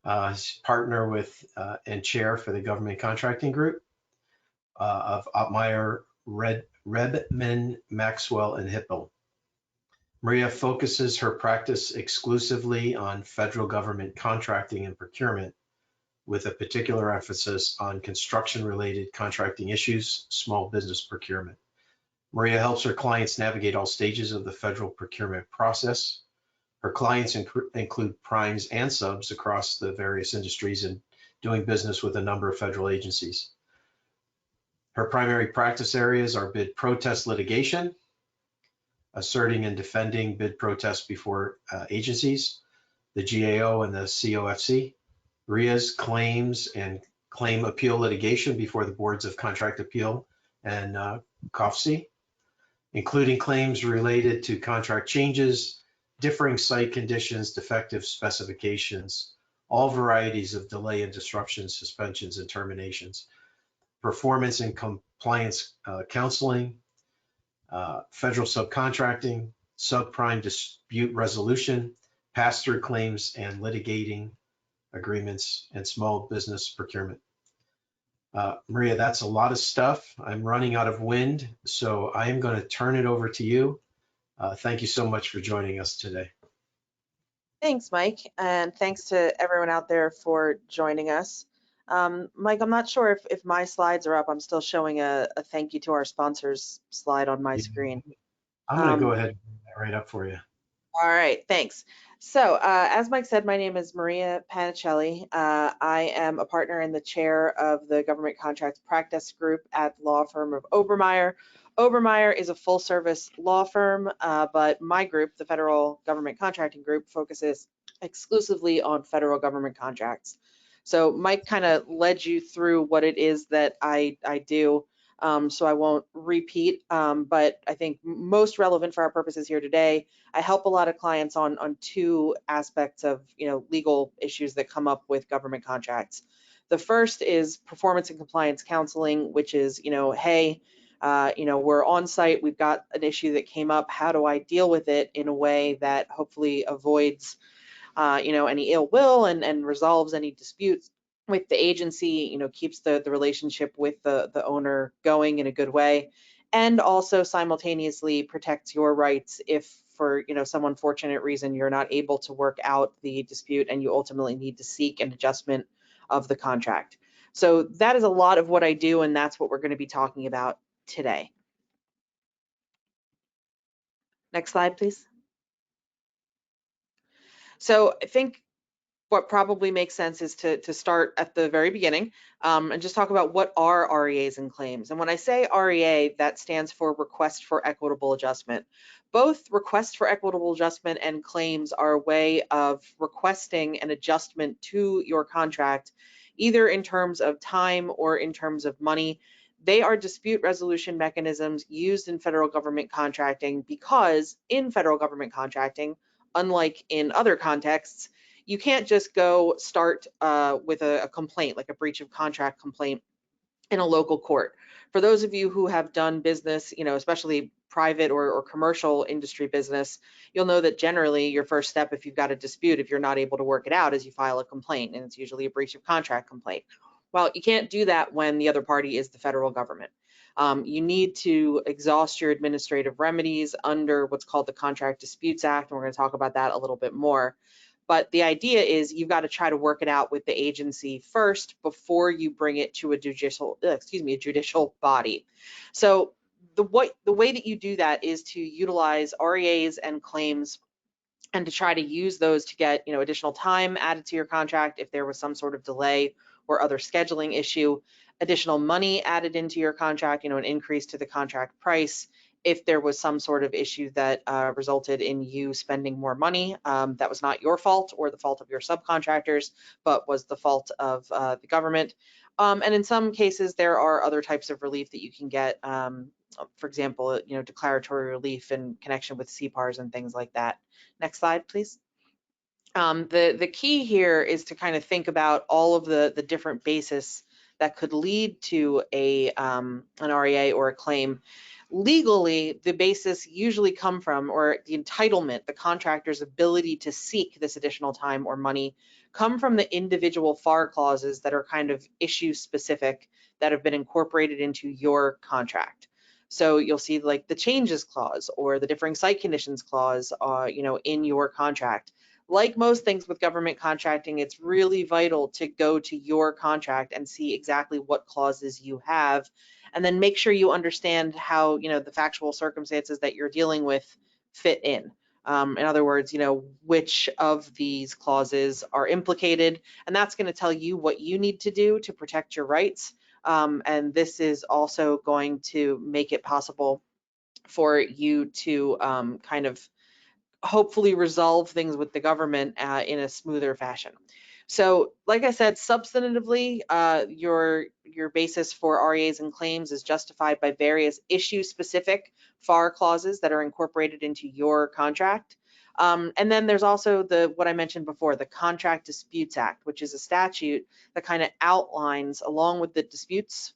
Partner with and chair for the government contracting group of Obermayer, Redman, Maxwell, and Hippel. Maria focuses her practice exclusively on federal government contracting and procurement, with a particular emphasis on construction-related contracting issues, small business procurement. Maria helps her clients navigate all stages of the federal procurement process. Her clients include primes and subs across the various industries and doing business with a number of federal agencies. Her primary practice areas are bid protest litigation, asserting and defending bid protests before agencies, the GAO and the COFC, REAs, claims and claim appeal litigation before the boards of contract appeal and COFC, including claims related to contract changes, differing site conditions, defective specifications, all varieties of delay and disruptions, suspensions, and terminations, performance and compliance counseling, federal subcontracting, subprime dispute resolution, pass-through claims and litigating agreements, and small business procurement. Maria, that's a lot of stuff. I'm running out of wind, so I am going to turn it over to you. Thank you so much for joining us today. Thanks, Mike, and thanks to everyone out there for joining us. Mike, I'm not sure if my slides are up. I'm still showing a thank you to our sponsors slide on my screen. I'm going to go ahead and bring that right up for you. All right, thanks. So as Mike said, my name is Maria Panichelli. I am a partner and the chair of the government contracts practice group at the law firm of Obermayer. Obermayer is a full service law firm, but my group, the federal government contracting group, focuses exclusively on federal government contracts. So Mike kind of led you through what it is that I do. So I won't repeat, but I think most relevant for our purposes here today, I help a lot of clients on two aspects of legal issues that come up with government contracts. The first is performance and compliance counseling, which is, hey, we're on site, we've got an issue that came up, how do I deal with it in a way that hopefully avoids any ill will and resolves any disputes with the agency, keeps the relationship with the owner going in a good way, and also simultaneously protects your rights if for some unfortunate reason you're not able to work out the dispute and you ultimately need to seek an adjustment of the contract. So that is a lot of what I do, and that's what we're going to be talking about today. Next slide, please. So I think what probably makes sense is to start at the very beginning and just talk about what are REAs and claims. And when I say REA, that stands for Request for Equitable Adjustment. Both Request for Equitable Adjustment and claims are a way of requesting an adjustment to your contract, either in terms of time or in terms of money. They are dispute resolution mechanisms used in federal government contracting because in federal government contracting, unlike in other contexts, you can't just go start with a complaint, like a breach of contract complaint in a local court. For those of you who have done business, especially private or commercial industry business, you'll know that generally your first step, if you've got a dispute, if you're not able to work it out, is you file a complaint, and it's usually a breach of contract complaint. Well, you can't do that when the other party is the federal government. You need to exhaust your administrative remedies under what's called the Contract Disputes Act, and we're going to talk about that a little bit more. But the idea is you've got to try to work it out with the agency first before you bring it to a judicial body. So the way that you do that is to utilize REAs and claims and to try to use those to get additional time added to your contract if there was some sort of delay or other scheduling issue, additional money added into your contract, an increase to the contract price, if there was some sort of issue that resulted in you spending more money that was not your fault or the fault of your subcontractors, but was the fault of the government. And in some cases, there are other types of relief that you can get, for example, declaratory relief in connection with CPARs and things like that. Next slide, please. The key here is to kind of think about all of the different bases that could lead to an REA or a claim. Legally, the basis usually the entitlement, the contractor's ability to seek this additional time or money come from the individual FAR clauses that are kind of issue specific that have been incorporated into your contract. So you'll see like the changes clause or the differing site conditions clause, in your contract. Like most things with government contracting, it's really vital to go to your contract and see exactly what clauses you have, and then make sure you understand how, the factual circumstances that you're dealing with fit in. In other words, which of these clauses are implicated, and that's going to tell you what you need to do to protect your rights. And this is also going to make it possible for you to kind of hopefully resolve things with the government in a smoother fashion. So, like I said, substantively, your basis for REAs and claims is justified by various issue-specific FAR clauses that are incorporated into your contract. And then there's also what I mentioned before, the Contract Disputes Act, which is a statute that kind of outlines, along with the disputes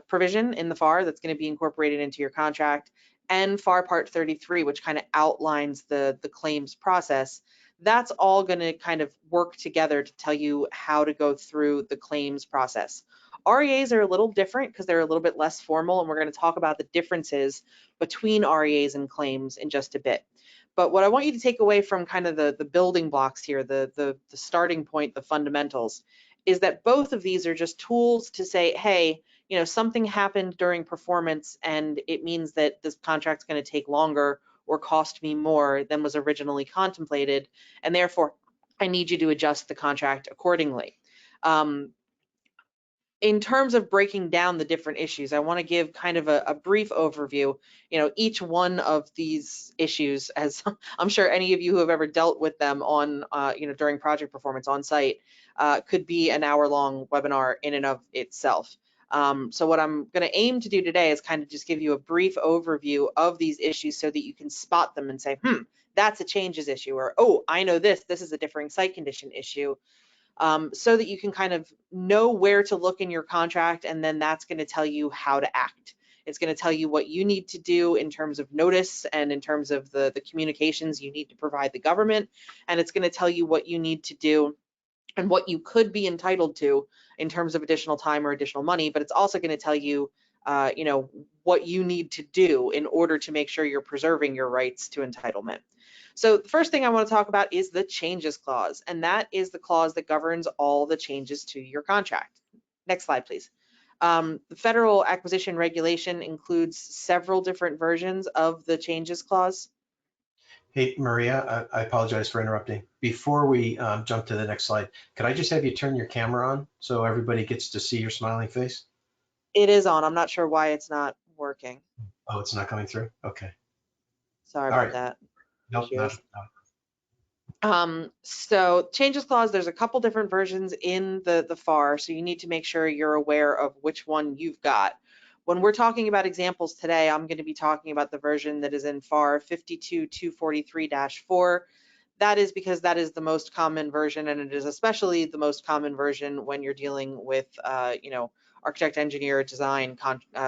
provision in the FAR that's going to be incorporated into your contract, and FAR Part 33, which kind of outlines the claims process. That's all going to kind of work together to tell you how to go through the claims process. REAs are a little different because they're a little bit less formal, and we're going to talk about the differences between REAs and claims in just a bit. But what I want you to take away from kind of the building blocks here, the starting point, the fundamentals, is that both of these are just tools to say, hey, something happened during performance and it means that this contract's going to take longer or cost me more than was originally contemplated, and therefore I need you to adjust the contract accordingly. In terms of breaking down the different issues, I want to give kind of a brief overview. Each one of these issues, as I'm sure any of you who have ever dealt with them on, during project performance on site, could be an hour-long webinar in and of itself. So what I'm going to aim to do today is kind of just give you a brief overview of these issues so that you can spot them and say, that's a changes issue, or, oh, I know this is a differing site condition issue. So that you can kind of know where to look in your contract, and then that's going to tell you how to act. It's going to tell you what you need to do in terms of notice and in terms of the communications you need to provide the government, and it's going to tell you what you need to do and what you could be entitled to in terms of additional time or additional money, but it's also going to tell you, what you need to do in order to make sure you're preserving your rights to entitlement. So the first thing I want to talk about is the changes clause, and that is the clause that governs all the changes to your contract. Next slide, please. The Federal Acquisition Regulation includes several different versions of the changes clause. Hey, Maria, I apologize for interrupting. Before we jump to the next slide, could I just have you turn your camera on so everybody gets to see your smiling face? It is on. I'm not sure why it's not working. Oh, it's not coming through? Okay. Sorry All about right. that. Nope, not. So changes clause, there's a couple different versions in the FAR, so you need to make sure you're aware of which one you've got. When we're talking about examples today, I'm going to be talking about the version that is in FAR 52243-4. That is because that is the most common version, and it is especially the most common version when you're dealing with, architect, engineer, design,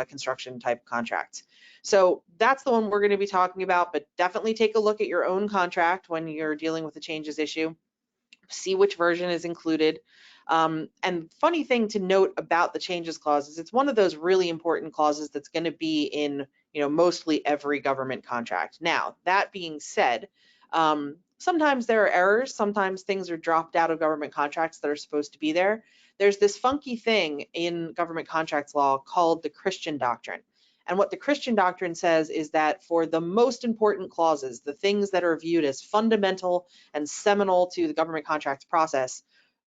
construction type contracts. So that's the one we're going to be talking about, but definitely take a look at your own contract when you're dealing with the changes issue. See which version is included. And funny thing to note about the changes clause is it's one of those really important clauses that's going to be in, mostly every government contract. Now, that being said, sometimes there are errors. Sometimes things are dropped out of government contracts that are supposed to be there. There's this funky thing in government contracts law called the Christian doctrine. And what the Christian doctrine says is that for the most important clauses, the things that are viewed as fundamental and seminal to the government contracts process,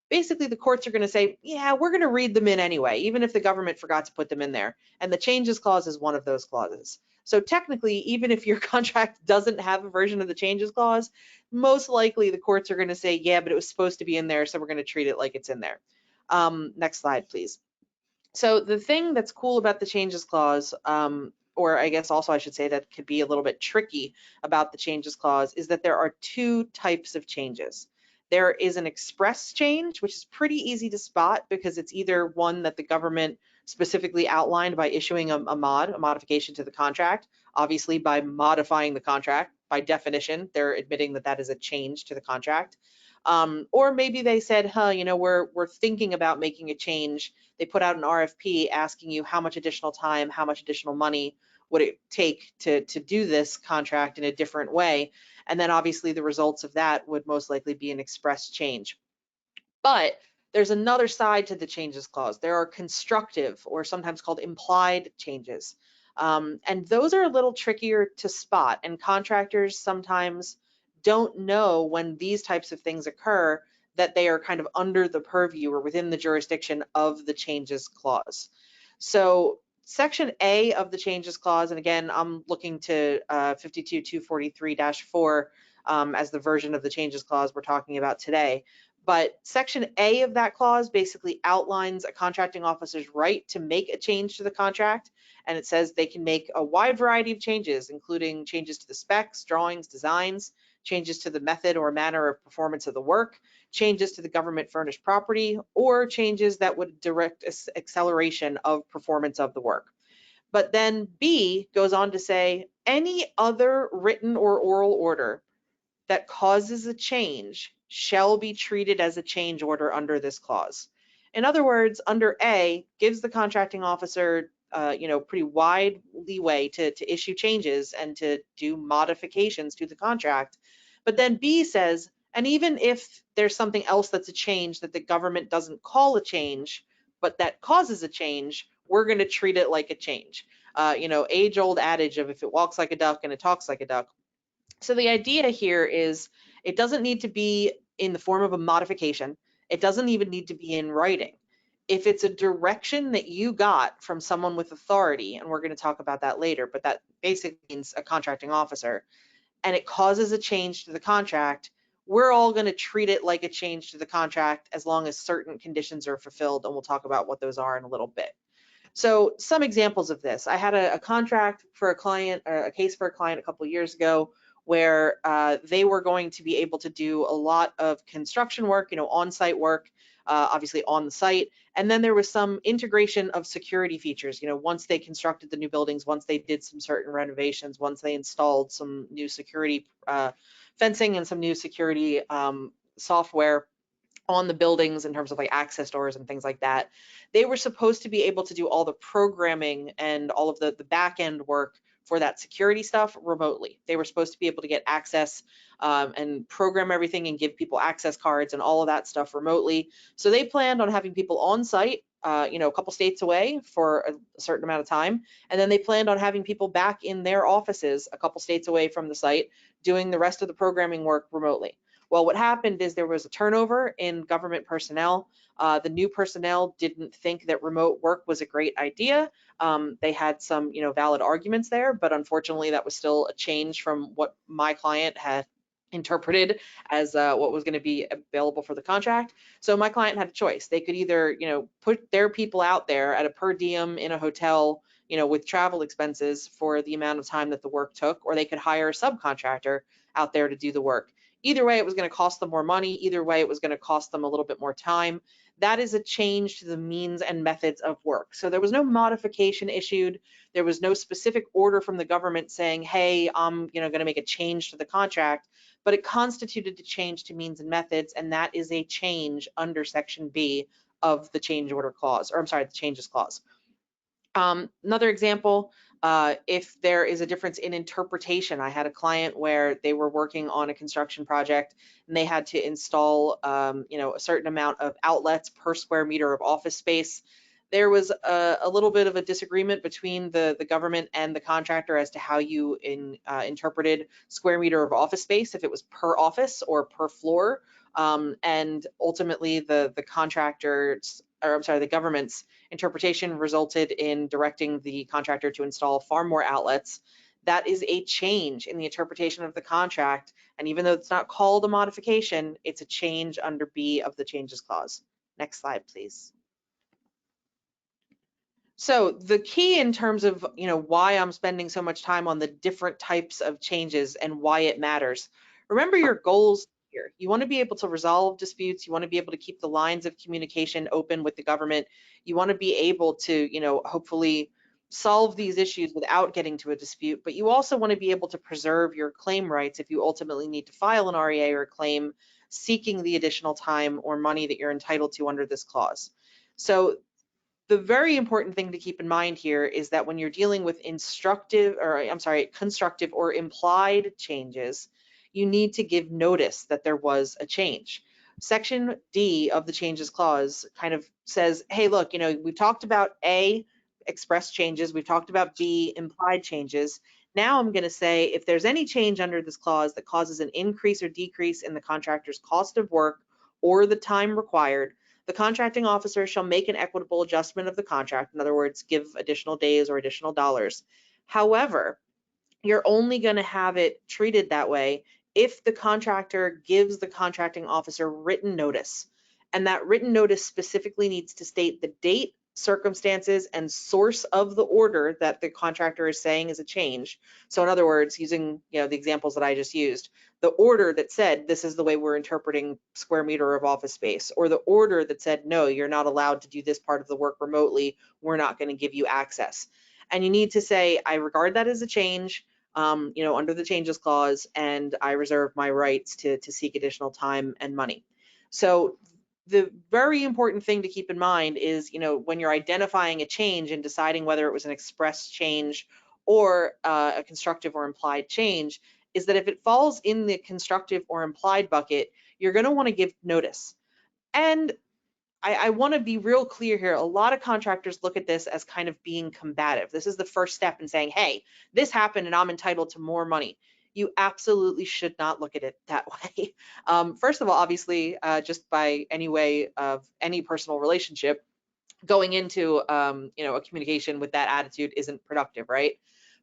basically the courts are going to say, yeah, we're going to read them in anyway, even if the government forgot to put them in there. And the changes clause is one of those clauses. So technically, even if your contract doesn't have a version of the changes clause, most likely the courts are going to say, yeah, but it was supposed to be in there, so we're going to treat it like it's in there. Next slide, please. So the thing that's cool about the changes clause, or I guess also I should say that could be a little bit tricky about the changes clause, is that there are two types of changes. There is an express change, which is pretty easy to spot because it's either one that the government specifically outlined by issuing a modification to the contract. Obviously, by modifying the contract, by definition, they're admitting that that is a change to the contract. Or maybe they said, we're thinking about making a change. They put out an RFP asking you how much additional time, how much additional money would it take to do this contract in a different way. And then obviously the results of that would most likely be an express change. But there's another side to the changes clause. There are constructive, or sometimes called implied, changes. And those are a little trickier to spot, and contractors sometimes don't know when these types of things occur that they are kind of under the purview or within the jurisdiction of the changes clause. So Section A of the changes clause, and again, I'm looking to 52.243-4 as the version of the changes clause we're talking about today. But Section A of that clause basically outlines a contracting officer's right to make a change to the contract. And it says they can make a wide variety of changes, including changes to the specs, drawings, designs, changes to the method or manner of performance of the work, changes to the government furnished property, or changes that would direct acceleration of performance of the work. But then B goes on to say any other written or oral order that causes a change shall be treated as a change order under this clause. In other words, under A gives the contracting officer pretty wide leeway to issue changes and to do modifications to the contract. But then B says, and even if there's something else that's a change that the government doesn't call a change, but that causes a change, we're going to treat it like a change. Age-old adage of if it walks like a duck and it talks like a duck. So the idea here is it doesn't need to be in the form of a modification. It doesn't even need to be in writing. If it's a direction that you got from someone with authority, and we're going to talk about that later, but that basically means a contracting officer, and it causes a change to the contract, we're all going to treat it like a change to the contract as long as certain conditions are fulfilled, and we'll talk about what those are in a little bit. So some examples of this. I had a contract for a client, or a case for a client a couple of years ago where they were going to be able to do a lot of construction work, on-site work, obviously on the site. And then there was some integration of security features, once they constructed the new buildings, once they did some certain renovations, once they installed some new security fencing and some new security software on the buildings in terms of like access doors and things like that. They were supposed to be able to do all the programming and all of the back end work for that security stuff remotely. They were supposed to be able to get access and program everything and give people access cards and all of that stuff remotely. So they planned on having people on site, a couple states away for a certain amount of time. And then they planned on having people back in their offices a couple states away from the site doing the rest of the programming work remotely. Well, what happened is there was a turnover in government personnel. The new personnel didn't think that remote work was a great idea. They had some, valid arguments there, but unfortunately that was still a change from what my client had interpreted as what was going to be available for the contract. So my client had a choice. They could either, put their people out there at a per diem in a hotel, with travel expenses for the amount of time that the work took, or they could hire a subcontractor out there to do the work. Either way, it was going to cost them more money. Either way, it was going to cost them a little bit more time. That is a change to the means and methods of work. So there was no modification issued. There was no specific order from the government saying, hey, I'm going to make a change to the contract, but it constituted a change to means and methods, and that is a change under Section B of the change order clause, or I'm sorry, the changes clause. Another example, if there is a difference in interpretation. I had a client where they were working on a construction project and they had to install, a certain amount of outlets per square meter of office space. There was a little bit of a disagreement between the government and the contractor as to how you interpreted square meter of office space, if it was per office or per floor. And ultimately the government's interpretation resulted in directing the contractor to install far more outlets. That is a change in the interpretation of the contract. And even though it's not called a modification, it's a change under B of the changes clause. Next slide, please. So the key in terms of, why I'm spending so much time on the different types of changes and why it matters. Remember your goals here. You want to be able to resolve disputes. You want to be able to keep the lines of communication open with the government. You want to be able to, hopefully solve these issues without getting to a dispute, but you also want to be able to preserve your claim rights if you ultimately need to file an REA or a claim seeking the additional time or money that you're entitled to under this clause. So the very important thing to keep in mind here is that when you're dealing with constructive or implied changes, you need to give notice that there was a change. Section D of the changes clause kind of says, hey, look, we've talked about A, express changes, we've talked about B, implied changes. Now I'm going to say if there's any change under this clause that causes an increase or decrease in the contractor's cost of work or the time required, the contracting officer shall make an equitable adjustment of the contract. In other words, give additional days or additional dollars. However, you're only going to have it treated that way if the contractor gives the contracting officer written notice. And that written notice specifically needs to state the date, circumstances, and source of the order that the contractor is saying is a change. So in other words, using the examples that I just used, the order that said this is the way we're interpreting square meter of office space, or the order that said no, you're not allowed to do this part of the work remotely, we're not going to give you access. And you need to say, I regard that as a change, under the changes clause, and I reserve my rights to seek additional time and money. So the very important thing to keep in mind is, when you're identifying a change and deciding whether it was an express change or a constructive or implied change, is that if it falls in the constructive or implied bucket, you're going to want to give notice. And I want to be real clear here. A lot of contractors look at this as kind of being combative. This is the first step in saying, hey, this happened and I'm entitled to more money. You absolutely should not look at it that way. First of all, obviously, just by any way of any personal relationship, going into a communication with that attitude isn't productive, right?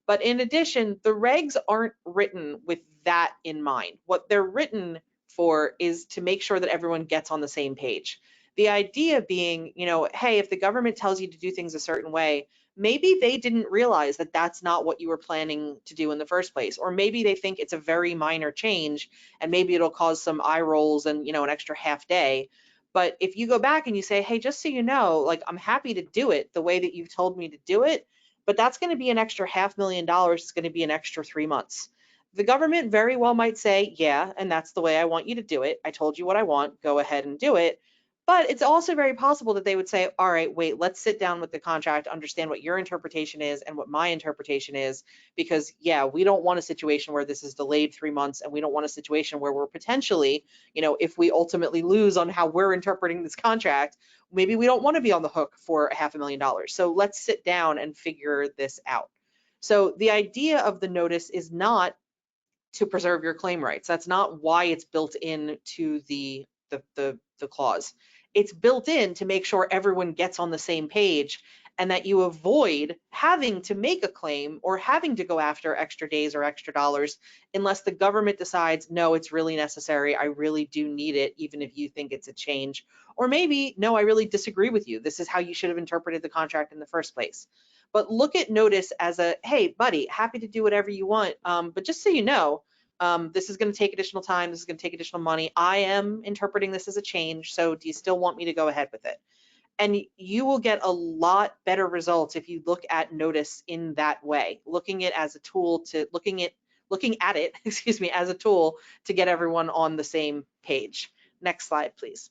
But in addition, the regs aren't written with that in mind. What they're written for is to make sure that everyone gets on the same page. The idea being, hey, if the government tells you to do things a certain way, maybe they didn't realize that that's not what you were planning to do in the first place. Or maybe they think it's a very minor change and maybe it'll cause some eye rolls and, an extra half day. But if you go back and you say, hey, just so you know, like, I'm happy to do it the way that you've told me to do it, but that's going to be an extra $500,000. It's going to be an extra 3 months. The government very well might say, yeah, and that's the way I want you to do it. I told you what I want, go ahead and do it. But it's also very possible that they would say, all right, wait, let's sit down with the contract, understand what your interpretation is and what my interpretation is, because yeah, we don't want a situation where this is delayed 3 months, and we don't want a situation where we're potentially, if we ultimately lose on how we're interpreting this contract, maybe we don't want to be on the hook for $500,000. So let's sit down and figure this out. So the idea of the notice is not to preserve your claim rights. That's not why it's built into the clause. It's built in to make sure everyone gets on the same page and that you avoid having to make a claim or having to go after extra days or extra dollars unless the government decides, no, it's really necessary, I really do need it, even if you think it's a change. Or maybe, no, I really disagree with you. This is how you should have interpreted the contract in the first place. But look at notice as a, hey, buddy, happy to do whatever you want. But just so you know, this is going to take additional time. This is going to take additional money. I am interpreting this as a change. So do you still want me to go ahead with it? And you will get a lot better results if you look at notice in that way, looking at it as a tool to looking at it, excuse me, as a tool to get everyone on the same page. Next slide, please.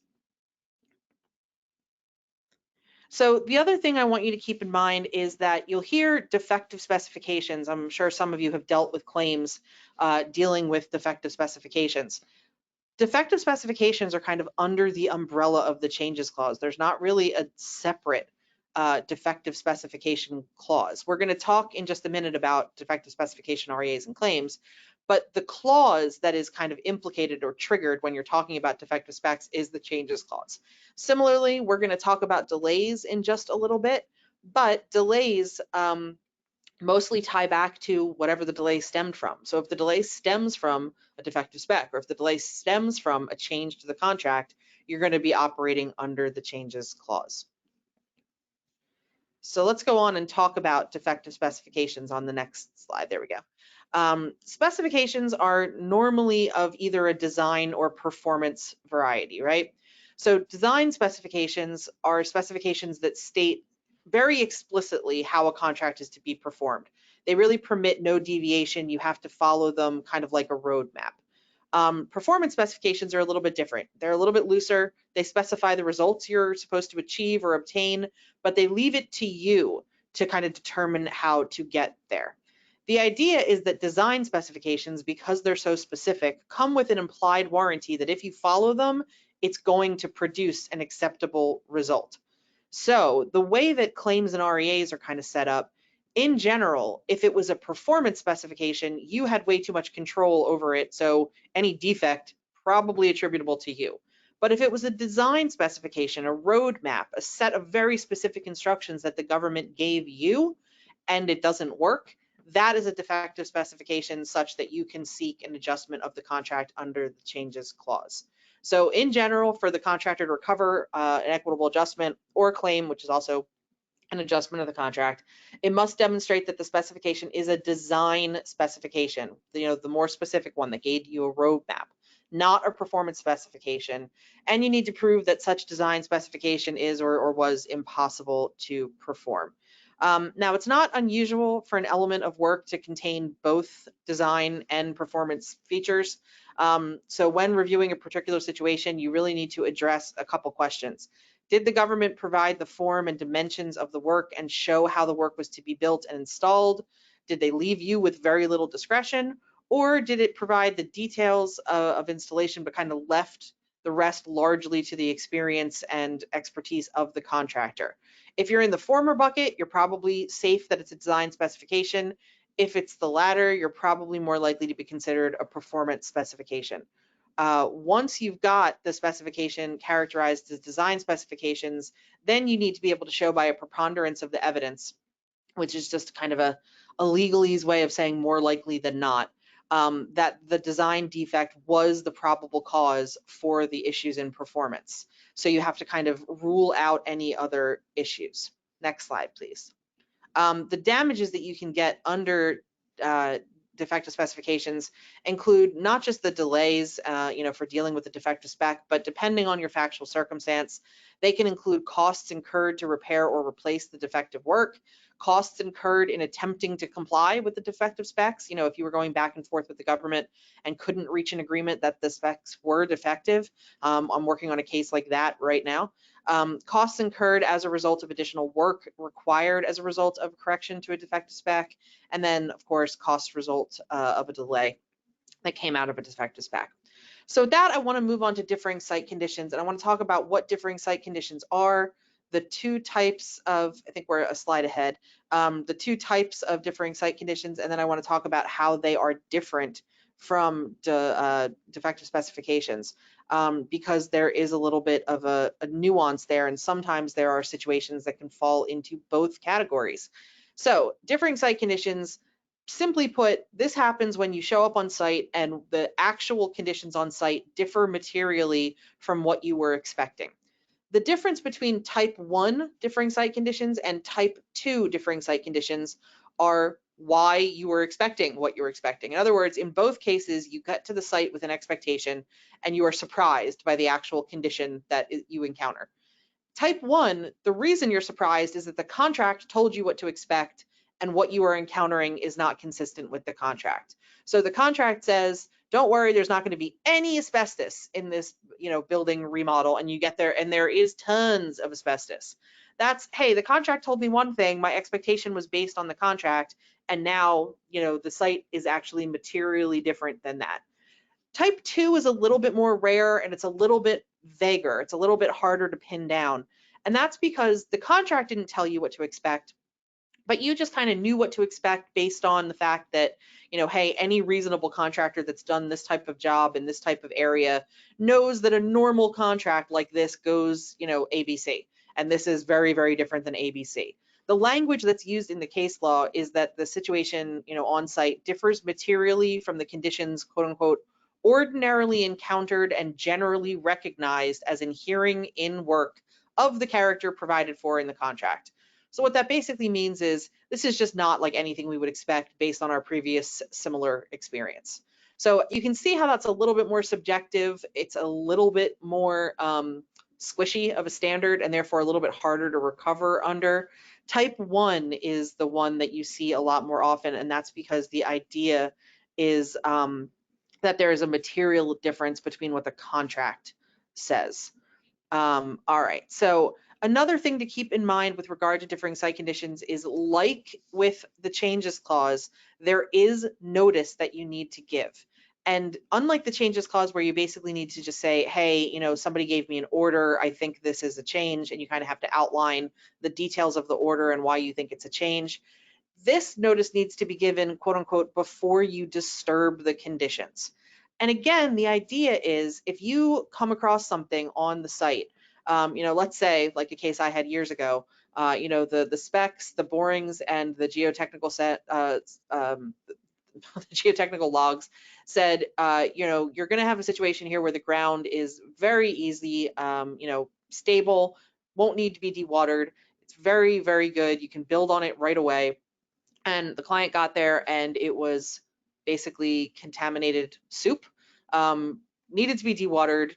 So the other thing I want you to keep in mind is that you'll hear defective specifications. I'm sure some of you have dealt with claims dealing with defective specifications. Defective specifications are kind of under the umbrella of the changes clause. There's not really a separate defective specification clause. We're going to talk in just a minute about defective specification REAs and claims, but the clause that is kind of implicated or triggered when you're talking about defective specs is the changes clause. Similarly, we're going to talk about delays in just a little bit, but delays mostly tie back to whatever the delay stemmed from. So if the delay stems from a defective spec, or if the delay stems from a change to the contract, you're going to be operating under the changes clause. So let's go on and talk about defective specifications on the next slide. There we go. Specifications are normally of either a design or performance variety, right? So design specifications are specifications that state very explicitly how a contract is to be performed. They really permit no deviation. You have to follow them kind of like a roadmap. Performance specifications are a little bit different. They're a little bit looser. They specify the results you're supposed to achieve or obtain, but they leave it to you to kind of determine how to get there. The idea is that design specifications, because they're so specific, come with an implied warranty that if you follow them, it's going to produce an acceptable result. So the way that claims and REAs are kind of set up, in general, if it was a performance specification, you had way too much control over it, so any defect probably attributable to you. But if it was a design specification, a roadmap, a set of very specific instructions that the government gave you, and it doesn't work, that is a defective specification such that you can seek an adjustment of the contract under the changes clause. So in general, for the contractor to recover an equitable adjustment or claim, which is also an adjustment of the contract, it must demonstrate that the specification is a design specification, the more specific one that gave you a roadmap, not a performance specification. And you need to prove that such design specification is or was impossible to perform. Now, it's not unusual for an element of work to contain both design and performance features. So when reviewing a particular situation, you really need to address a couple questions. Did the government provide the form and dimensions of the work and show how the work was to be built and installed? Did they leave you with very little discretion? Or did it provide the details of installation but kind of left the rest largely to the experience and expertise of the contractor? If you're in the former bucket, you're probably safe that it's a design specification. If it's the latter, you're probably more likely to be considered a performance specification. Once you've got the specification characterized as design specifications, then you need to be able to show by a preponderance of the evidence, which is just kind of a legalese way of saying more likely than not, that the design defect was the probable cause for the issues in performance. So you have to kind of rule out any other issues. Next slide, please. The damages that you can get under defective specifications include not just the delays, for dealing with the defective spec, but depending on your factual circumstance, they can include costs incurred to repair or replace the defective work, costs incurred in attempting to comply with the defective specs. If you were going back and forth with the government and couldn't reach an agreement that the specs were defective, I'm working on a case like that right now. Costs incurred as a result of additional work required as a result of correction to a defective spec, and then, of course, cost result of a delay that came out of a defective spec. So with that, I want to move on to differing site conditions, and I want to talk about what differing site conditions are, the two types of, I think we're a slide ahead, the two types of differing site conditions, and then I want to talk about how they are different from defective specifications, because there is a little bit of a nuance there, and sometimes there are situations that can fall into both categories. So differing site conditions, simply put, this happens when you show up on site and the actual conditions on site differ materially from what you were expecting. The difference between type 1 differing site conditions and type 2 differing site conditions are why you were expecting what you were expecting. In other words, in both cases, you get to the site with an expectation and you are surprised by the actual condition that you encounter. Type 1, the reason you're surprised is that the contract told you what to expect and what you are encountering is not consistent with the contract. So the contract says, don't worry, there's not going to be any asbestos in this, building remodel, and you get there and there is tons of asbestos. That's, hey, the contract told me one thing, my expectation was based on the contract, and now, the site is actually materially different than that. Type 2 is a little bit more rare and it's a little bit vaguer. It's a little bit harder to pin down. And that's because the contract didn't tell you what to expect, but you just kind of knew what to expect based on the fact that, hey, any reasonable contractor that's done this type of job in this type of area knows that a normal contract like this goes, ABC. And this is very, very different than ABC. The language that's used in the case law is that the situation, on site differs materially from the conditions, quote unquote, ordinarily encountered and generally recognized as inhering in work of the character provided for in the contract. So what that basically means is this is just not like anything we would expect based on our previous similar experience. So you can see how that's a little bit more subjective. It's a little bit more squishy of a standard and therefore a little bit harder to recover under. Type 1 is the one that you see a lot more often, and that's because the idea is that there is a material difference between what the contract says. All right, so another thing to keep in mind with regard to differing site conditions is, like with the changes clause, there is notice that you need to give. And unlike the changes clause where you basically need to just say, hey, somebody gave me an order, I think this is a change, and you kind of have to outline the details of the order and why you think it's a change, this notice needs to be given, quote unquote, before you disturb the conditions. And again, the idea is if you come across something on the site, let's say like a case I had years ago, the specs, the borings, and the geotechnical the geotechnical logs said, you're going to have a situation here where the ground is very easy, stable, won't need to be dewatered. It's very, very good. You can build on it right away. And the client got there and it was basically contaminated soup, needed to be dewatered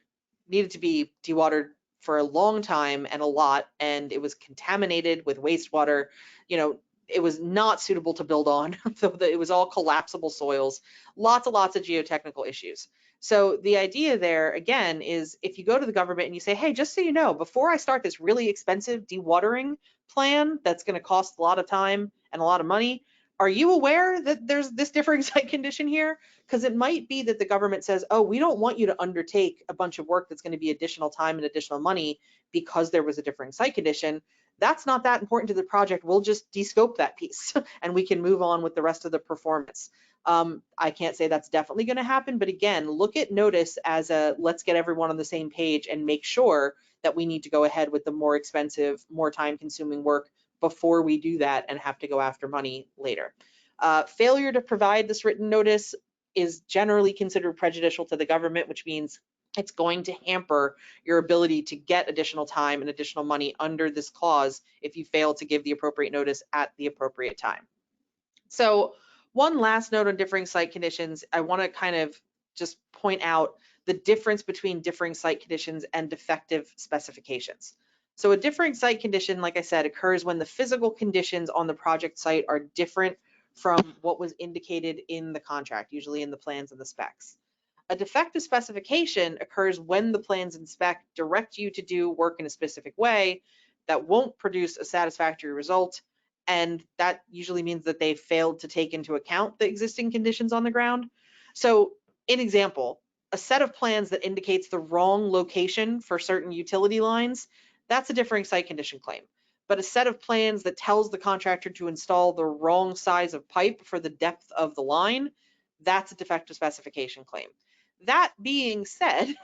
for a long time and a lot, and it was contaminated with wastewater. It was not suitable to build on. It was all collapsible soils, lots of geotechnical issues. So the idea there, again, is if you go to the government and you say, hey, just so you know, before I start this really expensive dewatering plan that's going to cost a lot of time and a lot of money, are you aware that there's this differing site condition here? Because it might be that the government says, oh, we don't want you to undertake a bunch of work that's going to be additional time and additional money because there was a differing site condition. That's not that important to the project. We'll just descope that piece and we can move on with the rest of the performance. I can't say that's definitely going to happen, but again, look at notice as a let's get everyone on the same page and make sure that we need to go ahead with the more expensive, more time-consuming work before we do that and have to go after money later. Failure to provide this written notice is generally considered prejudicial to the government, which means it's going to hamper your ability to get additional time and additional money under this clause if you fail to give the appropriate notice at the appropriate time. So one last note on differing site conditions, I want to kind of just point out the difference between differing site conditions and defective specifications. So a differing site condition, like I said, occurs when the physical conditions on the project site are different from what was indicated in the contract, usually in the plans and the specs. A defective specification occurs when the plans and spec direct you to do work in a specific way that won't produce a satisfactory result, and that usually means that they failed to take into account the existing conditions on the ground. So, an example, a set of plans that indicates the wrong location for certain utility lines, that's a differing site condition claim. But a set of plans that tells the contractor to install the wrong size of pipe for the depth of the line, that's a defective specification claim. That being said,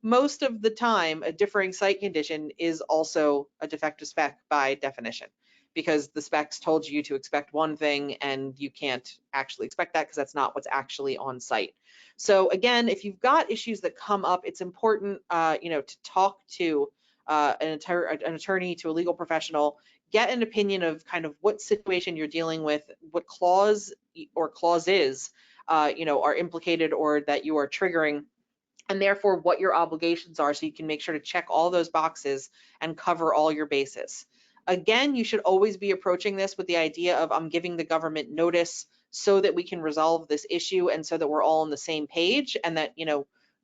most of the time, a differing site condition is also a defective spec by definition, because the specs told you to expect one thing and you can't actually expect that because that's not what's actually on site. So again, if you've got issues that come up, it's important to talk to an attorney, to a legal professional, get an opinion of kind of what situation you're dealing with, what clause or clauses are implicated or that you are triggering, and therefore what your obligations are, so you can make sure to check all those boxes and cover all your bases. Again, you should always be approaching this with the idea of I'm giving the government notice so that we can resolve this issue and so that we're all on the same page, and that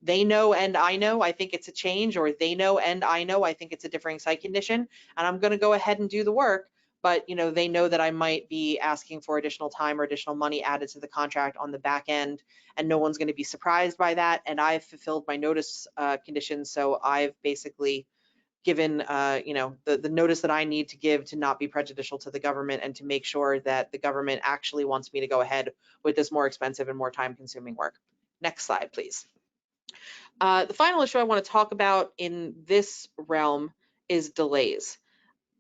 they know and I know I think it's a change, or they know and I know I think it's a differing site condition, and I'm going to go ahead and do the work. But they know that I might be asking for additional time or additional money added to the contract on the back end, and no one's going to be surprised by that. And I've fulfilled my notice conditions, so I've basically given the notice that I need to give to not be prejudicial to the government and to make sure that the government actually wants me to go ahead with this more expensive and more time-consuming work. Next slide, please. The final issue I want to talk about in this realm is delays.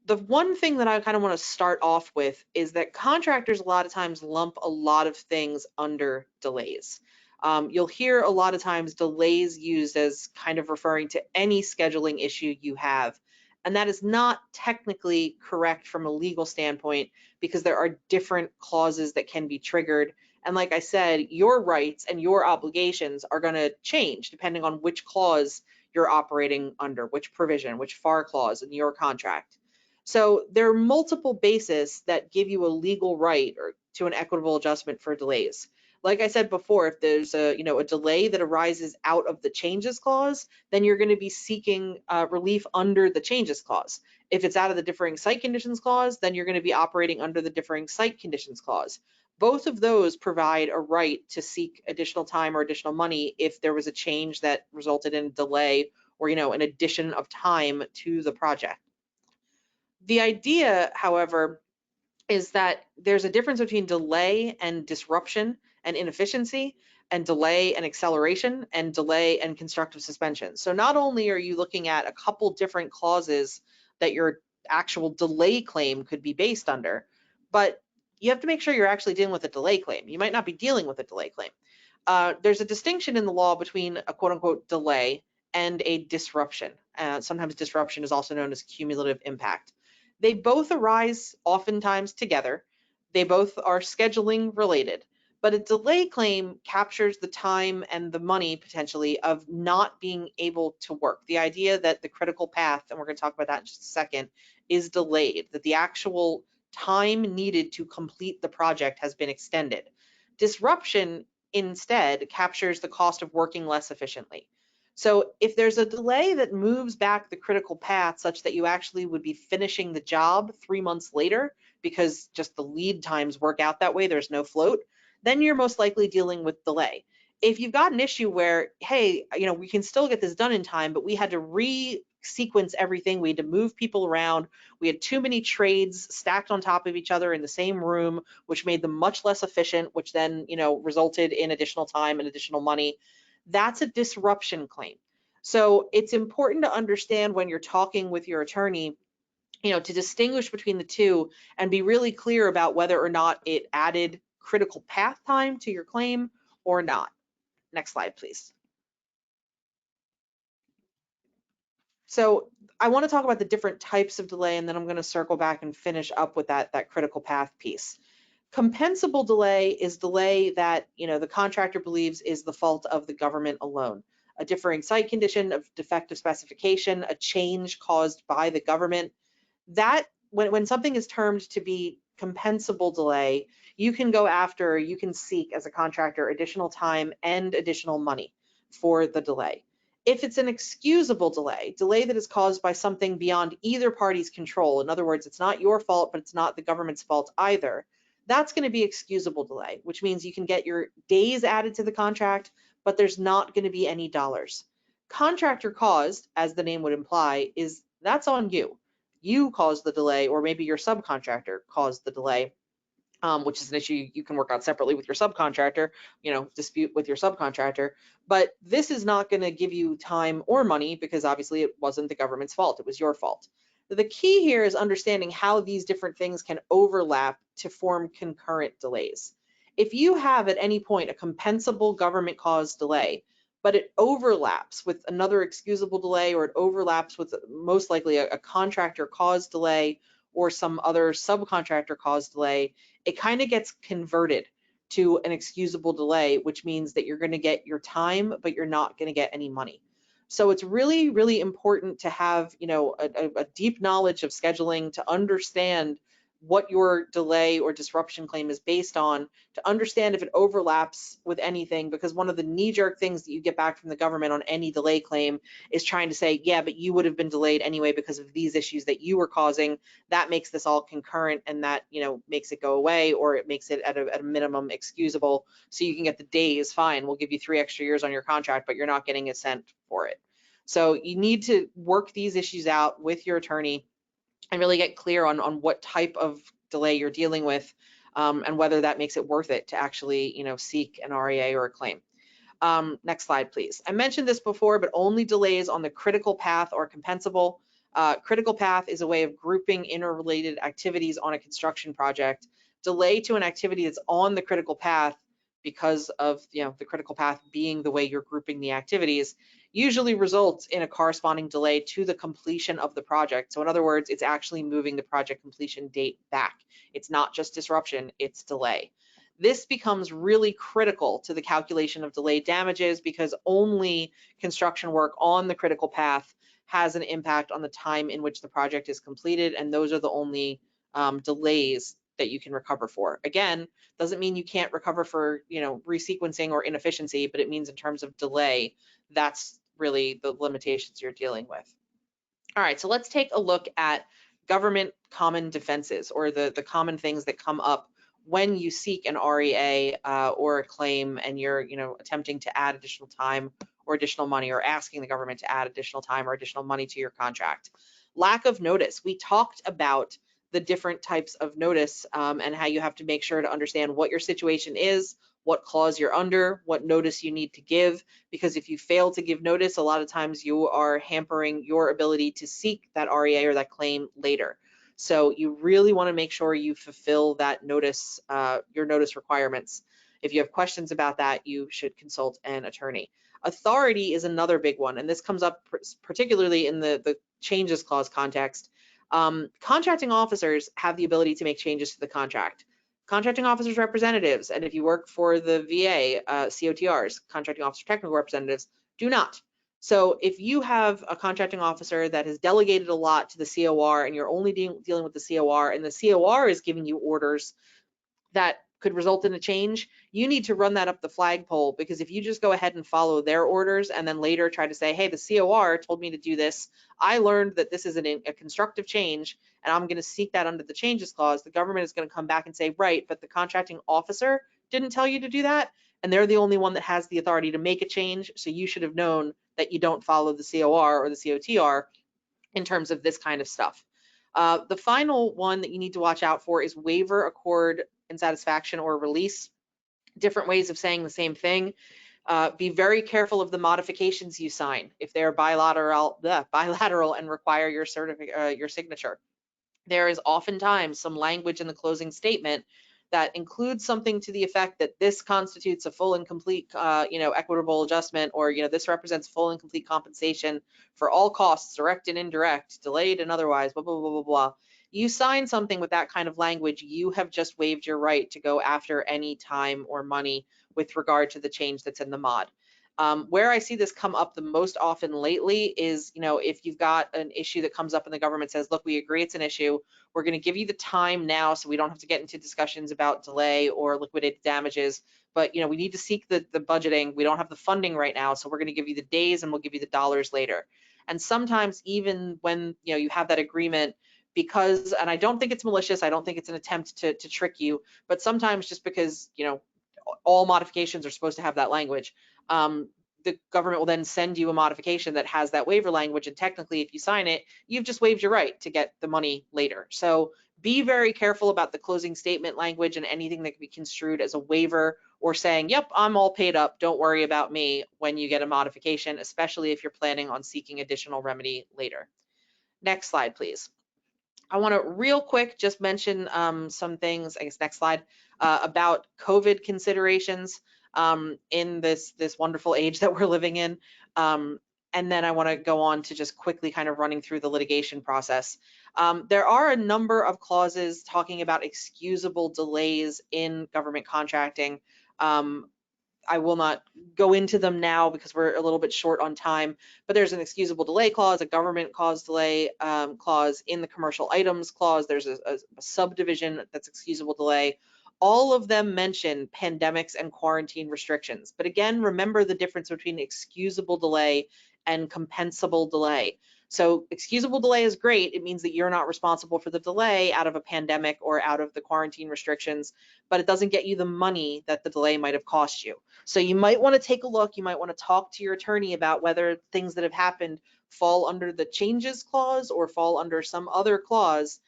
The one thing that I kind of want to start off with is that contractors a lot of times lump a lot of things under delays. You'll hear a lot of times delays used as kind of referring to any scheduling issue you have. And that is not technically correct from a legal standpoint, because there are different clauses that can be triggered. And like I said, your rights and your obligations are going to change depending on which clause you're operating under, which provision, which FAR clause in your contract. So there are multiple bases that give you a legal right or to an equitable adjustment for delays. Like I said before, if there's a delay that arises out of the changes clause, then you're going to be seeking relief under the changes clause. If it's out of the differing site conditions clause, then you're going to be operating under the differing site conditions clause. Both of those provide a right to seek additional time or additional money if there was a change that resulted in a delay or an addition of time to the project. The idea, however, is that there's a difference between delay and disruption and inefficiency, and delay and acceleration, and delay and constructive suspension. So not only are you looking at a couple different clauses that your actual delay claim could be based under, but you have to make sure you're actually dealing with a delay claim. You might not be dealing with a delay claim. There's a distinction in the law between a quote unquote delay and a disruption. Sometimes disruption is also known as cumulative impact. They both arise oftentimes together. They both are scheduling related, but a delay claim captures the time and the money potentially of not being able to work. The idea that the critical path, and we're going to talk about that in just a second, is delayed, that the actual time needed to complete the project has been extended. Disruption instead captures the cost of working less efficiently. So if there's a delay that moves back the critical path such that you actually would be finishing the job 3 months later because just the lead times work out that way, there's no float, then you're most likely dealing with delay. If you've got an issue where, hey, we can still get this done in time, but we had to resequence everything, we had to move people around, we had too many trades stacked on top of each other in the same room, which made them much less efficient, which then, resulted in additional time and additional money. That's a disruption claim. So it's important to understand when you're talking with your attorney, to distinguish between the two and be really clear about whether or not it added critical path time to your claim or not. Next slide, please. So I want to talk about the different types of delay, and then I'm going to circle back and finish up with that critical path piece. Compensable delay is delay that the contractor believes is the fault of the government alone. A differing site condition, of defective specification, a change caused by the government. That when something is termed to be compensable delay, you can seek as a contractor additional time and additional money for the delay. If it's an excusable delay that is caused by something beyond either party's control, in other words, it's not your fault, but it's not the government's fault either, that's going to be excusable delay, which means you can get your days added to the contract, but there's not going to be any dollars. Contractor caused, as the name would imply, that's on you. You caused the delay, or maybe your subcontractor caused the delay, which is an issue you can work out separately with your subcontractor, dispute with your subcontractor. But this is not going to give you time or money because obviously it wasn't the government's fault, it was your fault. The key here is understanding how these different things can overlap to form concurrent delays. If you have at any point a compensable government-caused delay, but it overlaps with another excusable delay, or it overlaps with most likely a contractor-caused delay or some other subcontractor-caused delay, it kind of gets converted to an excusable delay, which means that you're going to get your time, but you're not going to get any money. So it's really, really important to have, a deep knowledge of scheduling, to understand what your delay or disruption claim is based on, to understand if it overlaps with anything, because one of the knee-jerk things that you get back from the government on any delay claim is trying to say, yeah, but you would have been delayed anyway because of these issues that you were causing. That makes this all concurrent, and that makes it go away, or it makes it at a minimum excusable, so you can get the days. Fine, we'll give you 3 extra years on your contract, but you're not getting a cent for it. So you need to work these issues out with your attorney and really get clear on what type of delay you're dealing with, and whether that makes it worth it to actually seek an REA or a claim. Next slide, please. I mentioned this before, but only delays on the critical path are compensable. Critical path is a way of grouping interrelated activities on a construction project. Delay to an activity that's on the critical path, because of the critical path being the way you're grouping the activities, usually results in a corresponding delay to the completion of the project. So in other words, it's actually moving the project completion date back. It's not just disruption, it's delay. This becomes really critical to the calculation of delayed damages, because only construction work on the critical path has an impact on the time in which the project is completed, and those are the only delays that you can recover for. Again, doesn't mean you can't recover for, resequencing or inefficiency, but it means in terms of delay, that's really the limitations you're dealing with. All right, so let's take a look at government common defenses, or the common things that come up when you seek an REA or a claim and you're attempting to add additional time or additional money, or asking the government to add additional time or additional money to your contract. Lack of notice. We talked about the different types of notice and how you have to make sure to understand what your situation is, what clause you're under, what notice you need to give, because if you fail to give notice, a lot of times you are hampering your ability to seek that REA or that claim later. So you really want to make sure you fulfill that notice, your notice requirements. If you have questions about that, you should consult an attorney. Authority is another big one, and this comes up particularly in the changes clause context. Contracting officers have the ability to make changes to the contract. Contracting officers representatives, and if you work for the VA, COTRs, contracting officer technical representatives, do not. So if you have a contracting officer that has delegated a lot to the COR and you're only dealing with the COR, and the COR is giving you orders that could result in a change, you need to run that up the flagpole, because if you just go ahead and follow their orders and then later try to say, hey, the COR told me to do this, I learned that this is a constructive change and I'm going to seek that under the changes clause, the government is going to come back and say, right, but the contracting officer didn't tell you to do that, and they're the only one that has the authority to make a change, so you should have known that you don't follow the COR or the COTR in terms of this kind of stuff. The final one that you need to watch out for is waiver, accord, insatisfaction, or release. Different ways of saying the same thing. Be very careful of the modifications you sign if they're bilateral and require your signature. There is oftentimes some language in the closing statement that includes something to the effect that this constitutes a full and complete, equitable adjustment, or this represents full and complete compensation for all costs, direct and indirect, delayed and otherwise, blah blah blah blah blah. You sign something with that kind of language, you have just waived your right to go after any time or money with regard to the change that's in the mod. Where I see this come up the most often lately is, if you've got an issue that comes up and the government says, look, we agree it's an issue, we're going to give you the time now so we don't have to get into discussions about delay or liquidated damages, but we need to seek the budgeting, we don't have the funding right now, so we're going to give you the days and we'll give you the dollars later. And sometimes even when you have that agreement, because, and I don't think it's malicious, I don't think it's an attempt to trick you, but sometimes just because all modifications are supposed to have that language, the government will then send you a modification that has that waiver language, and technically if you sign it, you've just waived your right to get the money later. So be very careful about the closing statement language and anything that can be construed as a waiver or saying, yep, I'm all paid up, don't worry about me, when you get a modification, especially if you're planning on seeking additional remedy later. Next slide, please. I want to real quick just mention some things, I guess next slide, about COVID considerations in this wonderful age that we're living in. And then I want to go on to just quickly kind of running through the litigation process. There are a number of clauses talking about excusable delays in government contracting. I will not go into them now because we're a little bit short on time, but there's an excusable delay clause, a government cause delay clause in the commercial items clause. There's a subdivision that's excusable delay. All of them mention pandemics and quarantine restrictions. But again, remember the difference between excusable delay and compensable delay. So excusable delay is great. It means that you're not responsible for the delay out of a pandemic or out of the quarantine restrictions, but it doesn't get you the money that the delay might have cost you. So you might want to take a look, you might want to talk to your attorney about whether things that have happened fall under the changes clause or fall under some other clause,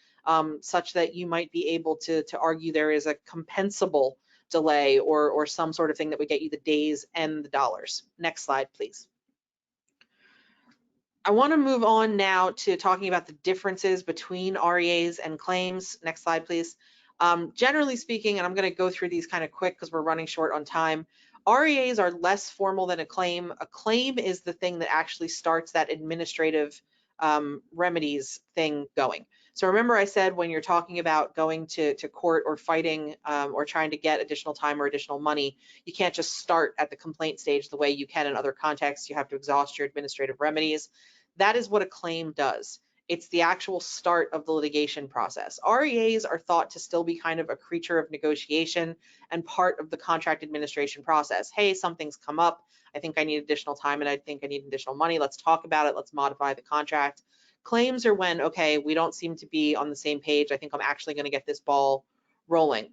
such that you might be able to argue there is a compensable delay or some sort of thing that would get you the days and the dollars. Next slide, please. I want to move on now to talking about the differences between REAs and claims. Next slide, please. Generally speaking, and I'm going to go through these kind of quick because we're running short on time, REAs are less formal than a claim. A claim is the thing that actually starts that administrative remedies thing going. So remember I said when you're talking about going to court or fighting or trying to get additional time or additional money, you can't just start at the complaint stage the way you can in other contexts. You have to exhaust your administrative remedies. That is what a claim does. It's the actual start of the litigation process. REAs are thought to still be kind of a creature of negotiation and part of the contract administration process. Hey, something's come up. I think I need additional time and I think I need additional money. Let's talk about it. Let's modify the contract. Claims are when, okay, we don't seem to be on the same page. I think I'm actually going to get this ball rolling.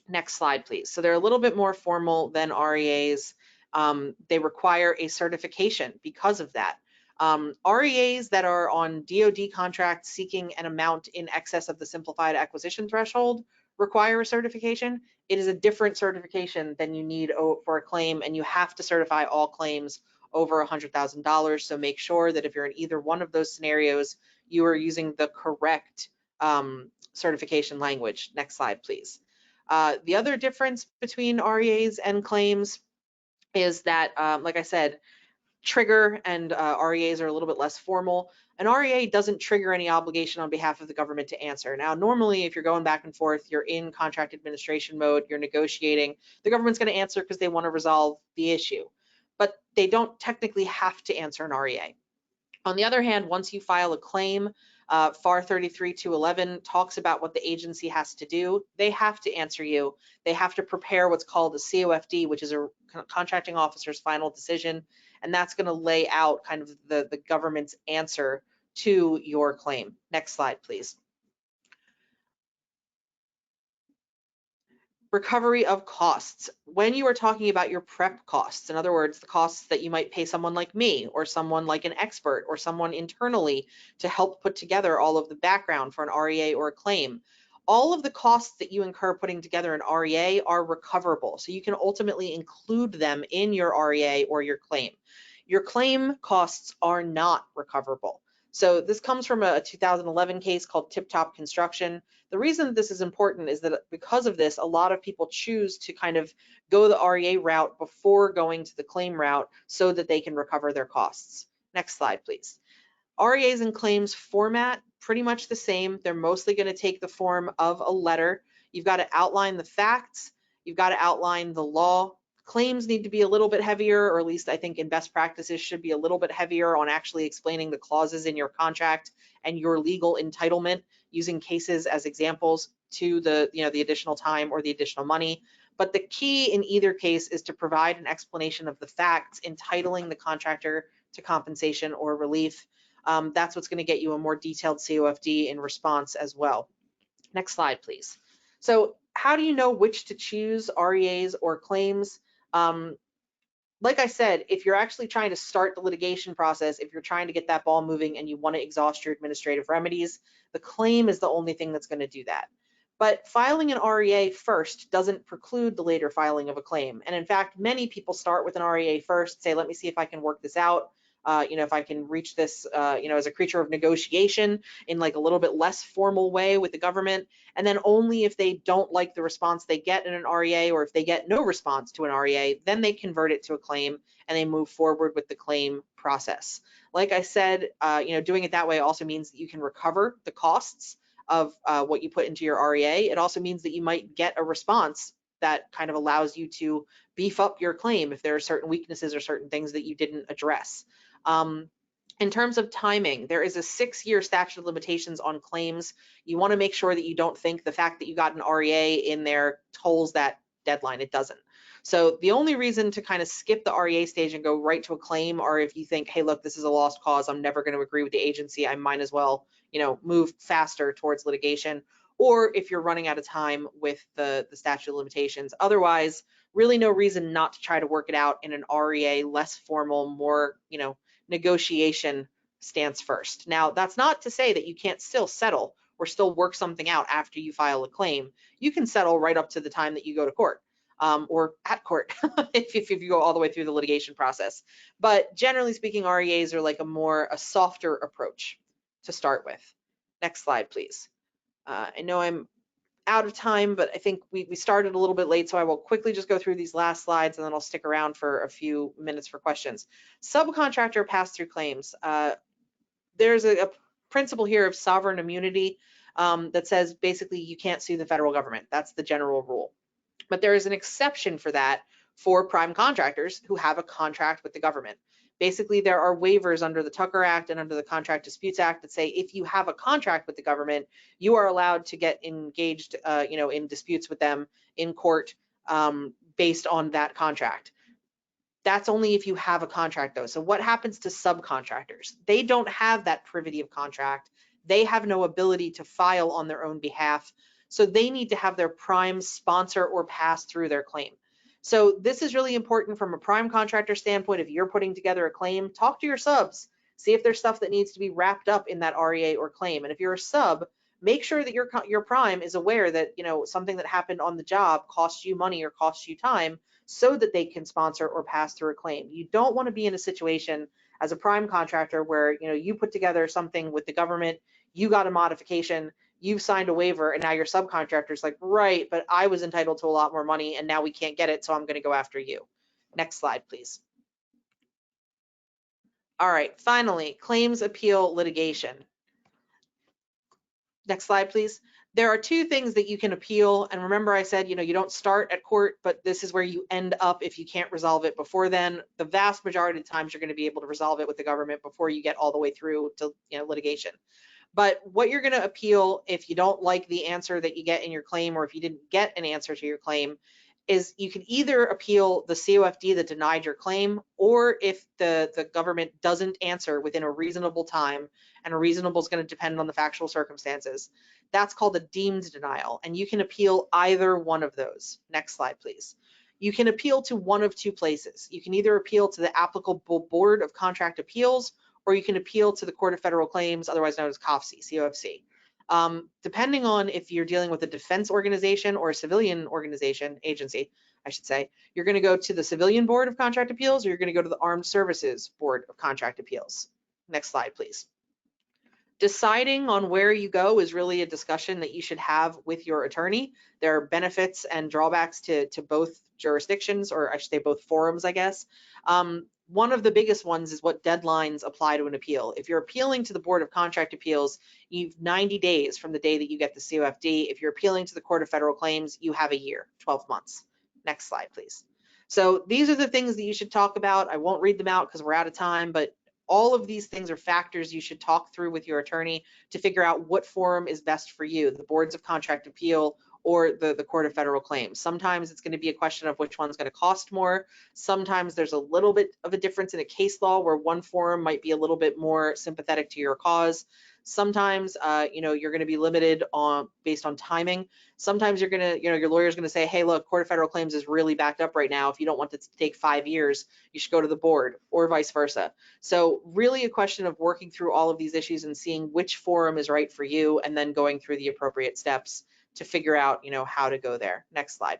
Next slide, please. So they're a little bit more formal than REAs. They require a certification because of that. REAs that are on DoD contracts seeking an amount in excess of the simplified acquisition threshold require a certification. It is a different certification than you need for a claim, and you have to certify all claims over $100,000. So make sure that if you're in either one of those scenarios, you are using the correct certification language. Next slide, please. The other difference between REAs and claims is that, like I said, trigger and REAs are a little bit less formal. An REA doesn't trigger any obligation on behalf of the government to answer. Now, normally, if you're going back and forth, you're in contract administration mode, you're negotiating, the government's going to answer because they want to resolve the issue. But they don't technically have to answer an REA. On the other hand, once you file a claim, FAR 33-211 talks about what the agency has to do. They have to answer you. They have to prepare what's called a COFD, which is a contracting officer's final decision, and that's going to lay out kind of the government's answer to your claim. Next slide, please. Recovery of costs. When you are talking about your prep costs, in other words, the costs that you might pay someone like me or someone like an expert or someone internally to help put together all of the background for an REA or a claim, all of the costs that you incur putting together an REA are recoverable. So you can ultimately include them in your REA or your claim. Your claim costs are not recoverable. So this comes from a 2011 case called Tip Top Construction. The reason that this is important is that because of this, a lot of people choose to kind of go the REA route before going to the claim route so that they can recover their costs. Next slide, please. REAs and claims format, pretty much the same. They're mostly going to take the form of a letter. You've got to outline the facts. You've got to outline the law. Claims need to be a little bit heavier, or at least I think in best practices should be a little bit heavier on actually explaining the clauses in your contract and your legal entitlement, using cases as examples to the additional time or the additional money. But the key in either case is to provide an explanation of the facts entitling the contractor to compensation or relief. That's what's going to get you a more detailed COFD in response as well. Next slide, please. So how do you know which to choose, REAs or claims? Like I said, if you're actually trying to start the litigation process, if you're trying to get that ball moving and you want to exhaust your administrative remedies, the claim is the only thing that's going to do that. But filing an REA first doesn't preclude the later filing of a claim. And in fact, many people start with an REA first, say, let me see if I can work this out. If I can reach this, as a creature of negotiation in like a little bit less formal way with the government. And then only if they don't like the response they get in an REA, or if they get no response to an REA, then they convert it to a claim and they move forward with the claim process. Like I said, doing it that way also means that you can recover the costs of what you put into your REA. It also means that you might get a response that kind of allows you to beef up your claim if there are certain weaknesses or certain things that you didn't address. In terms of timing, there is a 6-year statute of limitations on claims. You want to make sure that you don't think the fact that you got an REA in there tolls that deadline. It doesn't. So the only reason to kind of skip the REA stage and go right to a claim, or if you think, hey, look, this is a lost cause, I'm never going to agree with the agency, I might as well, move faster towards litigation, or if you're running out of time with the statute of limitations. Otherwise, really no reason not to try to work it out in an REA, less formal, more, negotiation stance first. Now, that's not to say that you can't still settle or still work something out after you file a claim. You can settle right up to the time that you go to court, or at court if you go all the way through the litigation process. But generally speaking, REAs are like a softer approach to start with. Next slide, please. I know I'm out of time, but I think we started a little bit late, so I will quickly just go through these last slides and then I'll stick around for a few minutes for questions. Subcontractor pass-through claims. There's a principle here of sovereign immunity that says basically you can't sue the federal government. That's the general rule. But there is an exception for that for prime contractors who have a contract with the government. Basically, there are waivers under the Tucker Act and under the Contract Disputes Act that say if you have a contract with the government, you are allowed to get engaged, in disputes with them in court based on that contract. That's only if you have a contract though. So what happens to subcontractors? They don't have that privity of contract. They have no ability to file on their own behalf. So they need to have their prime sponsor or pass through their claim. So this is really important from a prime contractor standpoint. If you're putting together a claim, talk to your subs. See if there's stuff that needs to be wrapped up in that REA or claim. And if you're a sub, make sure that your prime is aware that something that happened on the job costs you money or costs you time, so that they can sponsor or pass through a claim. You don't want to be in a situation as a prime contractor where you put together something with the government, you got a modification, you've signed a waiver, and now your subcontractor's like, right, but I was entitled to a lot more money and now we can't get it, so I'm going to go after you. Next slide, please. All right, finally, claims appeal litigation. Next slide, please. There are two things that you can appeal. And remember I said, you don't start at court, but this is where you end up if you can't resolve it before then. The vast majority of the times you're going to be able to resolve it with the government before you get all the way through to litigation. But what you're going to appeal if you don't like the answer that you get in your claim, or if you didn't get an answer to your claim, is you can either appeal the COFD that denied your claim, or if the government doesn't answer within a reasonable time, and a reasonable is going to depend on the factual circumstances. That's called a deemed denial, and you can appeal either one of those. Next slide, please. You can appeal to one of two places. You can either appeal to the applicable Board of Contract Appeals, or you can appeal to the Court of Federal Claims, otherwise known as COFC. Depending on if you're dealing with a defense organization or a civilian agency, I should say, you're going to go to the Civilian Board of Contract Appeals, or you're going to go to the Armed Services Board of Contract Appeals. Next slide, please. Deciding on where you go is really a discussion that you should have with your attorney. There are benefits and drawbacks to both jurisdictions, or I should say both forums, I guess. One of the biggest ones is what deadlines apply to an appeal. If you're appealing to the Board of Contract Appeals, you've 90 days from the day that you get the COFD. If you're appealing to the Court of Federal Claims, you have a year, 12 months. Next slide, please. So these are the things that you should talk about. I won't read them out because we're out of time, but all of these things are factors you should talk through with your attorney to figure out what forum is best for you, the Boards of Contract Appeal or the Court of Federal Claims. Sometimes it's going to be a question of which one's going to cost more. Sometimes there's a little bit of a difference in a case law where one forum might be a little bit more sympathetic to your cause. Sometimes, you're going to be limited based on timing. Sometimes you're going to, your lawyer's going to say, hey, look, Court of Federal Claims is really backed up right now. If you don't want it to take 5 years, you should go to the board, or vice versa. So really a question of working through all of these issues and seeing which forum is right for you, and then going through the appropriate steps to figure out, how to go there. Next slide.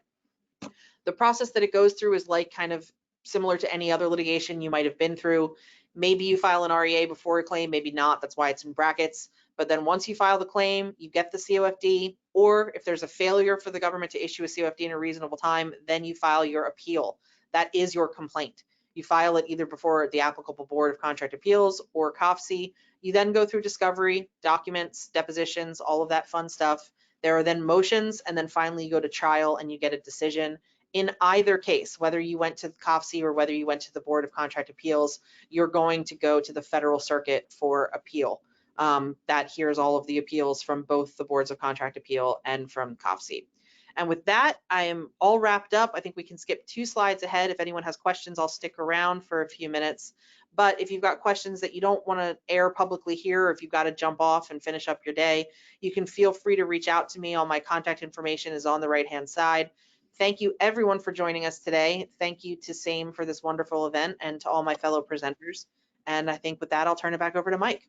The process that it goes through is like kind of similar to any other litigation you might have been through. Maybe you file an REA before a claim, maybe not. That's why it's in brackets. But then once you file the claim, you get the COFD, or if there's a failure for the government to issue a COFD in a reasonable time, then you file your appeal. That is your complaint. You file it either before the applicable Board of Contract Appeals or COFC. You then go through discovery, documents, depositions, all of that fun stuff. There are then motions, and then finally you go to trial and you get a decision. In either case, whether you went to COFC or whether you went to the Board of Contract Appeals, you're going to go to the Federal Circuit for appeal. That hears all of the appeals from both the Boards of Contract Appeal and from COFC. And with that, I am all wrapped up. I think we can skip 2 slides ahead. If anyone has questions, I'll stick around for a few minutes. But if you've got questions that you don't want to air publicly here, or if you've got to jump off and finish up your day, you can feel free to reach out to me. All my contact information is on the right-hand side. Thank you everyone for joining us today. Thank you to SAME for this wonderful event, and to all my fellow presenters. And I think with that, I'll turn it back over to Mike.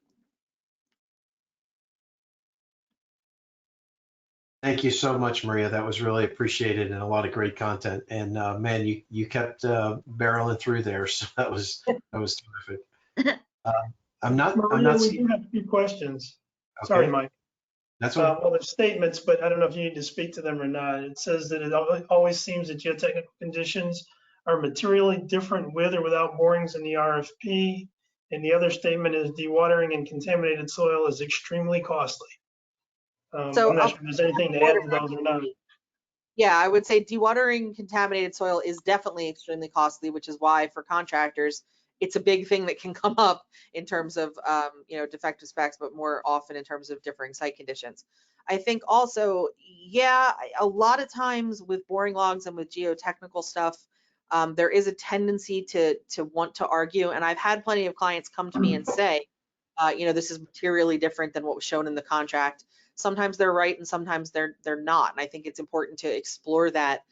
Thank you so much, Maria. That was really appreciated, and a lot of great content. And man, you kept barreling through there, so that was terrific. Maria, we do have a few questions. Okay. Sorry, Mike. That's right. Well, there's statements, but I don't know if you need to speak to them or not. It says that it always seems that geotechnical conditions are materially different with or without borings in the RFP. And the other statement is dewatering and contaminated soil is extremely costly. So I'm not sure if there's anything to add to those or not. Yeah, I would say dewatering contaminated soil is definitely extremely costly, which is why for contractors, it's a big thing that can come up in terms of, defective specs, but more often in terms of differing site conditions. I think also, yeah, a lot of times with boring logs and with geotechnical stuff, there is a tendency to want to argue. And I've had plenty of clients come to me and say, this is materially different than what was shown in the contract. Sometimes they're right and sometimes they're not. And I think it's important to explore that,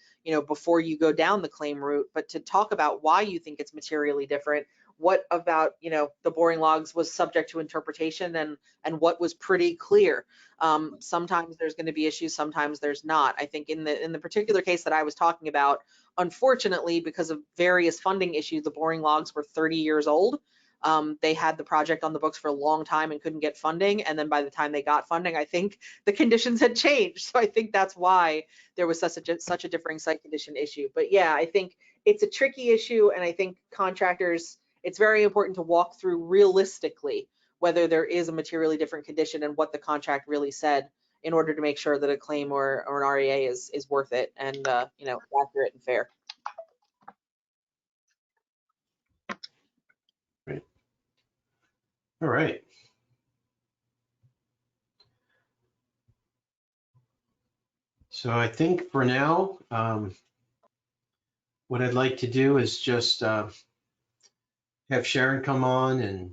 before you go down the claim route, but to talk about why you think it's materially different. What about, the boring logs was subject to interpretation and what was pretty clear. Sometimes there's going to be issues, sometimes there's not. I think in the particular case that I was talking about, unfortunately, because of various funding issues, the boring logs were 30 years old. They had the project on the books for a long time and couldn't get funding. And then by the time they got funding, I think the conditions had changed. So I think that's why there was such a differing site condition issue. But yeah, I think it's a tricky issue. And I think contractors, it's very important to walk through realistically whether there is a materially different condition and what the contract really said in order to make sure that a claim or an REA is worth it and, accurate and fair. Right. All right. So I think for now, what I'd like to do is just have Sharon come on and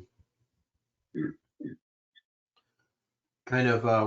kind of